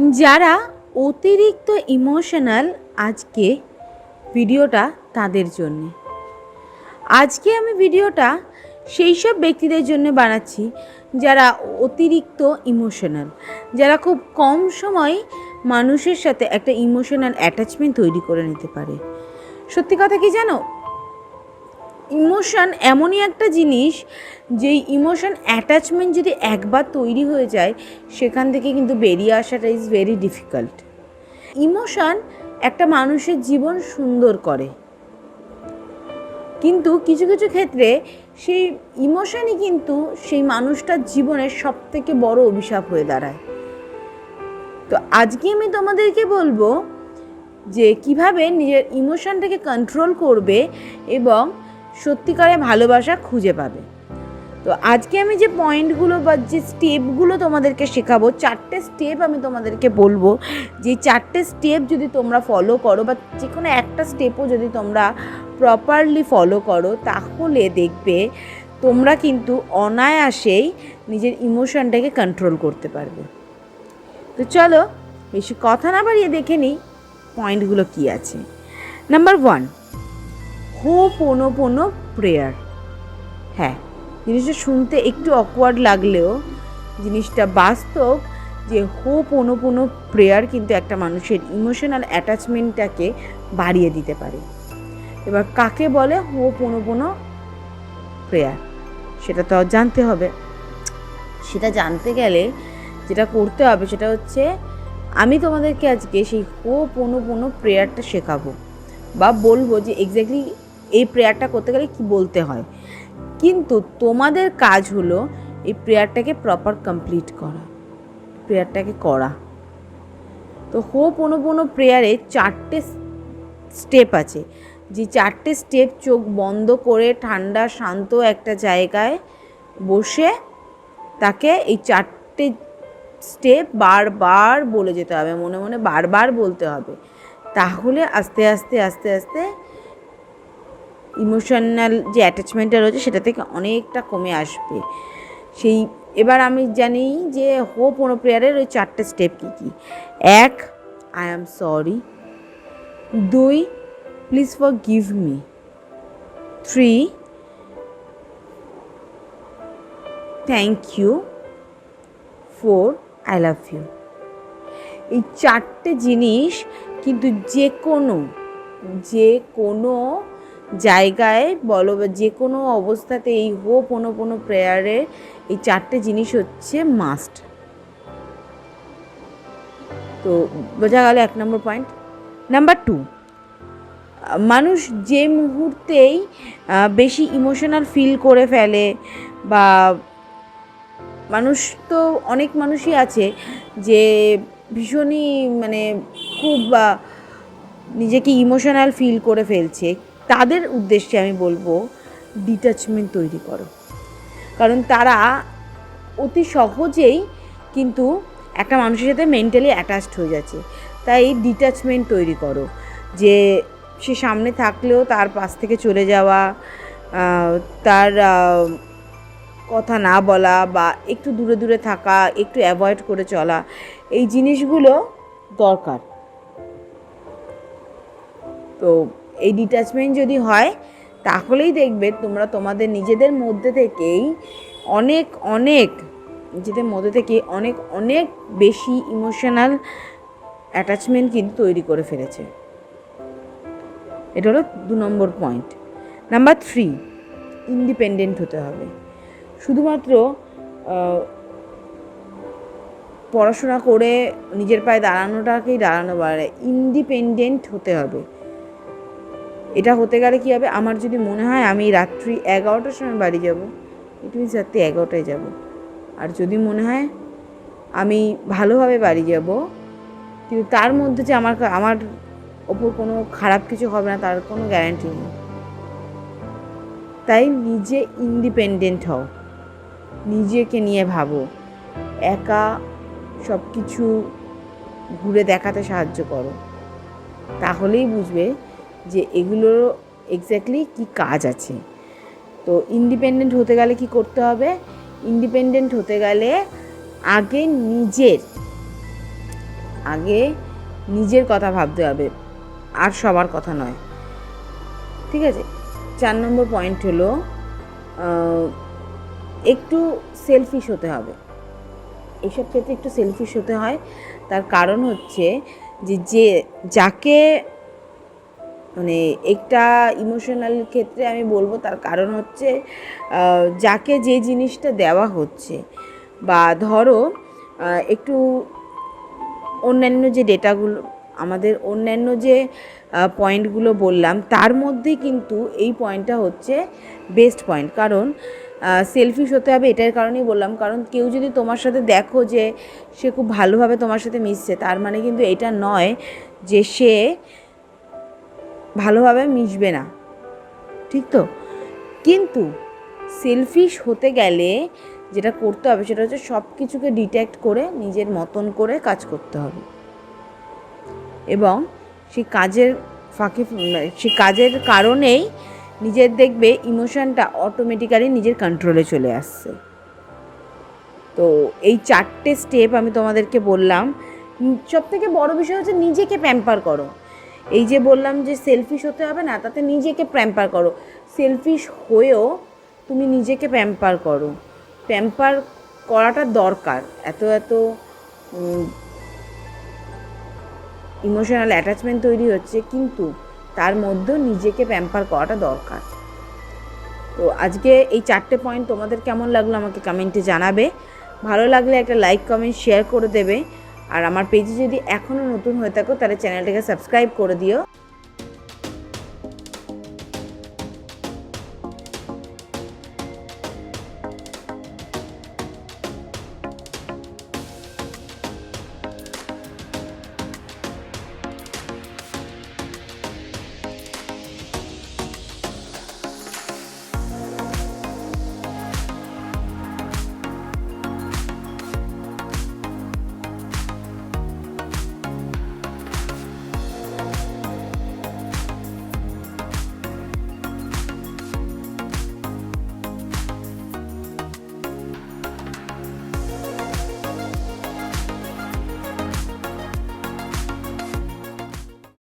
যারা অতিরিক্ত ইমোশনাল, আজকে ভিডিওটা তাদের জন্যে। আজকে আমি ভিডিওটা সেই সব ব্যক্তিদের জন্য বানাচ্ছি যারা অতিরিক্ত ইমোশনাল, যারা খুব কম সময় মানুষের সাথে একটা ইমোশনাল অ্যাটাচমেন্ট তৈরি করে নিতে পারে। সত্যি কথা কি জানো, ইমোশন এমনই একটা জিনিস, যেই ইমোশন অ্যাটাচমেন্ট যদি একবার তৈরি হয়ে যায়, সেখান থেকে কিন্তু বেরিয়ে আসাটা ইজ ভেরি ডিফিকাল্ট। ইমোশন একটা মানুষের জীবন সুন্দর করে, কিন্তু কিছু কিছু ক্ষেত্রে সেই ইমোশনই কিন্তু সেই মানুষটার জীবনের সবথেকে বড় অভিশাপ হয়ে দাঁড়ায়। তো আজকে আমি তোমাদেরকে বলবো যে কিভাবে নিজের ইমোশনটাকে কন্ট্রোল করবে এবং সত্যিকারে ভালোবাসা খুঁজে পাবে। তো আজকে আমি যে পয়েন্টগুলো বা যে স্টেপগুলো তোমাদেরকে শেখাবো, 4টে স্টেপ আমি তোমাদেরকে বলবো, যে 4টে স্টেপ যদি তোমরা ফলো করো বা যে কোনো একটা স্টেপও যদি তোমরা প্রপারলি ফলো করো, তাহলে দেখবে তোমরা কিন্তু অনায়াসেই নিজের ইমোশনটাকে কন্ট্রোল করতে পারবে। তো চলো বেশি কথা না বাড়িয়ে দেখে নিই পয়েন্টগুলো কী আছে। Number 1, Ho'oponopono prayer. হ্যাঁ, জিনিসটা শুনতে একটু অকওয়ার্ড লাগলেও জিনিসটা বাস্তব, যে হোপোনোপোনো প্রেয়ার কিন্তু একটা মানুষের ইমোশনাল অ্যাটাচমেন্টটাকে বাড়িয়ে দিতে পারে। এবার কাকে বলে হোপোনোপোনো প্রেয়ার, সেটা তো জানতে হবে। সেটা জানতে গেলে যেটা করতে হবে সেটা হচ্ছে, আমি তোমাদেরকে আজকে সেই হোপোনোপোনো প্রেয়ারটা শেখাবো বা বলবো যে এক্স্যাক্টলি এই প্রেয়ারটা করতে গেলে কি বলতে হয়। কিন্তু তোমাদের কাজ হলো এই প্রেয়ারটাকে প্রপার কমপ্লিট করা, প্রেয়ারটাকে করা। তো হোপোনোপোনো প্রেয়ারে 4টে স্টেপ আছে, যে 4টে স্টেপ চোখ বন্ধ করে ঠান্ডা শান্ত একটা জায়গায় বসে তাকে এই 4টে স্টেপ বারবার বলে যেতে হবে, মনে মনে বারবার বলতে হবে। তাহলে আস্তে আস্তে আস্তে আস্তে ইমোশনাল যে অ্যাটাচমেন্টটা রয়েছে সেটা থেকে অনেকটা কমে আসবে। এবার আমি জানি যে হোপোনো প্রেয়ারের ওই 4টে স্টেপ কী কী। 1, I am sorry. 2, please forgive me. 3, thank you. 4, I love you. এই 4টে জিনিস কিন্তু যে কোনো জায়গায় বলো বা যে কোনো অবস্থাতে এই হোপোনোপোনো প্রেয়ারের এই 4টে জিনিস হচ্ছে মাস্ট। তো বোঝা গেল 1 নম্বর পয়েন্ট। নাম্বার 2, মানুষ যে মুহূর্তেই বেশি ইমোশনাল ফিল করে ফেলে, বা মানুষ তো অনেক মানুষই আছে যে ভীষণই মানে খুব নিজেকে ইমোশনাল ফিল করে ফেলছে, তাদের উদ্দেশ্যে আমি বলবো ডিট্যাচমেন্ট তৈরি করো। কারণ তারা অতি সহজেই কিন্তু একটা মানুষের সাথে মেন্টালি অ্যাটাচড হয়ে যাচ্ছে। তাই ডিট্যাচমেন্ট তৈরি করো, যে সে সামনে থাকলেও তার পাশ থেকে চলে যাওয়া, তার কথা না বলা বা একটু দূরে দূরে থাকা, একটু অ্যাভয়েড করে চলা, এই জিনিসগুলো দরকার। তো এই ডিট্যাচমেন্ট যদি হয়, তাহলেই দেখবে তোমরা তোমাদের নিজেদের মধ্যে থেকেই অনেক বেশি ইমোশনাল অ্যাটাচমেন্ট কিন্তু তৈরি করে ফেলেছে। এটা হলো 2 নম্বর পয়েন্ট। নাম্বার 3, ইন্ডিপেন্ডেন্ট হতে হবে। শুধুমাত্র পড়াশোনা করে নিজের পায়ে দাঁড়ানোটাকেই দাঁড়ানো পারে, ইন্ডিপেন্ডেন্ট হতে হবে। এটা হতে গেলে কী হবে, আমার যদি মনে হয় আমি রাত্রি 11টার সময় বাড়ি যাব, ইট মিনস রাত্রি 11টায় যাব। আর যদি মনে হয় আমি ভালোভাবে বাড়ি যাব, কিন্তু তার মধ্যে যে আমার ওপর কোনো খারাপ কিছু হবে না, তার কোনো গ্যারান্টি নেই। তাই নিজে ইন্ডিপেন্ডেন্ট হও, নিজেকে নিয়ে ভাবো, একা সব কিছু ঘুরে দেখাতে সাহায্য করো, তাহলেই বুঝবে যে এগুলোর এক্স্যাক্টলি কী কাজ আছে। তো ইন্ডিপেন্ডেন্ট হতে গেলে কি করতে হবে? ইন্ডিপেন্ডেন্ট হতে গেলে আগে নিজের আগে নিজের কথা ভাবতে হবে, আর সবার কথা নয়। ঠিক আছে? 4 নম্বর পয়েন্ট হলো একটু সেলফিশ হতে হবে। এইসব ক্ষেত্রে একটু সেলফিশ হতে হয়। তার কারণ হচ্ছে যে যাকে মানে একটা ইমোশনাল ক্ষেত্রে আমি বলবো, তার কারণ হচ্ছে যাকে যে জিনিসটা দেওয়া হচ্ছে, বা ধরো একটু অন্যান্য যে ডেটাগুলো, আমাদের অন্যান্য যে পয়েন্টগুলো বললাম, তার মধ্যে কিন্তু এই পয়েন্টটা হচ্ছে বেস্ট পয়েন্ট। কারণ সেলফিশ হতে হবে এটার কারণেই বললাম, কারণ কেউ যদি তোমার সাথে দেখো যে সে খুব ভালোভাবে তোমার সাথে মিশছে, তার মানে কিন্তু এটা নয় যে সে ভালোভাবে মিশবে না। ঠিক তো? কিন্তু সেলফিশ হতে গেলে যেটা করতে হবে সেটা হচ্ছে সব কিছুকে ডিটেক্ট করে নিজের মতন করে কাজ করতে হবে, এবং সেই কাজের কারণেই নিজের দেখবে ইমোশনটা অটোমেটিক্যালি নিজের কন্ট্রোলে চলে আসছে। তো এই 4টে স্টেপ আমি তোমাদেরকে বললাম। সবথেকে বড় বিষয় হচ্ছে নিজেকে প্যাম্পার করো। এই যে বললাম যে সেলফিশ হতে হবে না, তাতে নিজেকে প্যাম্পার করো। সেলফিশ হয়েও তুমি নিজেকে প্যাম্পার করো। প্যাম্পার করাটা দরকার। এত ইমোশনাল অ্যাটাচমেন্ট তৈরি হচ্ছে, কিন্তু তার মধ্যেও নিজেকে প্যাম্পার করাটা দরকার। তো আজকে এই 4টে পয়েন্ট তোমাদের কেমন লাগলো আমাকে কমেন্টে জানাবে। ভালো লাগলে একটা লাইক, কমেন্ট, শেয়ার করে দেবে। আর আমার পেজে যদি এখনও নতুন হয়ে থাকো তাহলে চ্যানেলটাকে সাবস্ক্রাইব করে দিও।